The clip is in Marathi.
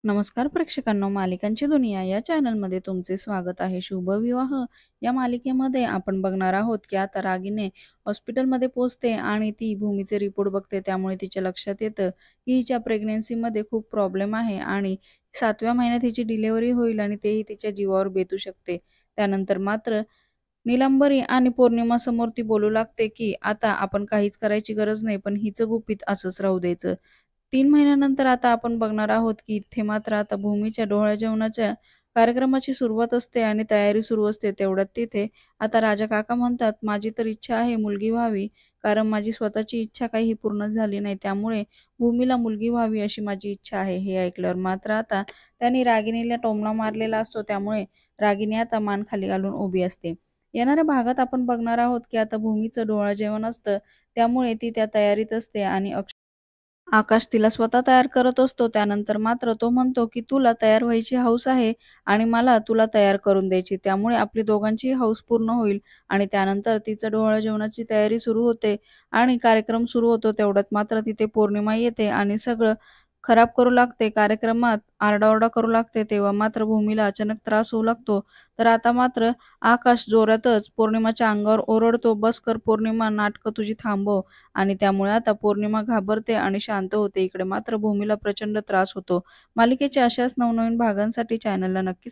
नमस्कार प्रेक्षकांनो, मालिकांची दुनिया या चॅनलमध्ये तुमचे स्वागत आहे. शुभविवाह या मालिकेमध्ये आपण बघणार आहोत की आता रागीने हॉस्पिटलमध्ये पोहोचते आणि ती भूमीचे रिपोर्ट बघते. त्यामुळे तिच्या लक्षात येतं की हिच्या प्रेग्नन्सीमध्ये खूप प्रॉब्लेम आहे आणि 7व्या महिन्यात हिची डिलिव्हरी होईल आणि तेही तिच्या जीवावर बेतू शकते. त्यानंतर मात्र निलंबरी आणि पौर्णिमा समोर ती बोलू लागते की आता आपण काहीच करायची गरज नाही, पण हिचं गुपित असंच राहू द्यायचं. 3 महिन्यानंतर आता आपण बघणार आहोत की इथे मात्र आता भूमीच्या डोहाळे जेवणाच्या कार्यक्रमाची सुरुवात असते आणि तयारी सुरू असते. तेवढ्यात तिथे आता राजा काका म्हणतात, "माझी तर इच्छा आहे मुलगी व्हावी, कारण माझी स्वतःची इच्छा काही पूर्ण झाली नाही. त्यामुळे भूमीला मुलगी व्हावी अशी माझी इच्छा आहे." हे ऐकल्यावर मात्र आता त्यांनी रागिणीला टोमणा मारलेला असतो. त्यामुळे रागिणी आता मान खाली घालून उभी असते. येणाऱ्या भागात आपण बघणार आहोत की आता भूमीचं डोहाळे जेवण असतं. त्यामुळे ती त्या तयारीत असते आणि आकाश तिला स्वतः तयार करत असतो. त्यानंतर मात्र तो म्हणतो, की "तुला तयार व्हायची हौस आहे आणि मला तुला तयार करून द्यायची. त्यामुळे आपली दोघांचीही हौस पूर्ण होईल." आणि त्यानंतर तिचं डोहाळे जेवणाची तयारी सुरू होते आणि कार्यक्रम सुरू होतो. तेवढ्यात मात्र तिथे पौर्णिमा येते आणि सगळं खराब करू लागते. कार्यक्रमात आरडाओरडा करू लागते. तेव्हा मात्र भूमीला अचानक त्रास होऊ लागतो. तर आता मात्र आकाश जोरातच पौर्णिमाच्या अंगावर ओरडतो, "बस कर पौर्णिमा, नाटकं तुझी थांबव." आणि त्यामुळे आता पौर्णिमा घाबरते आणि शांत होते. इकडे मात्र भूमीला प्रचंड त्रास होतो. मालिकेच्या अशाच नवनवीन भागांसाठी चॅनलला नक्की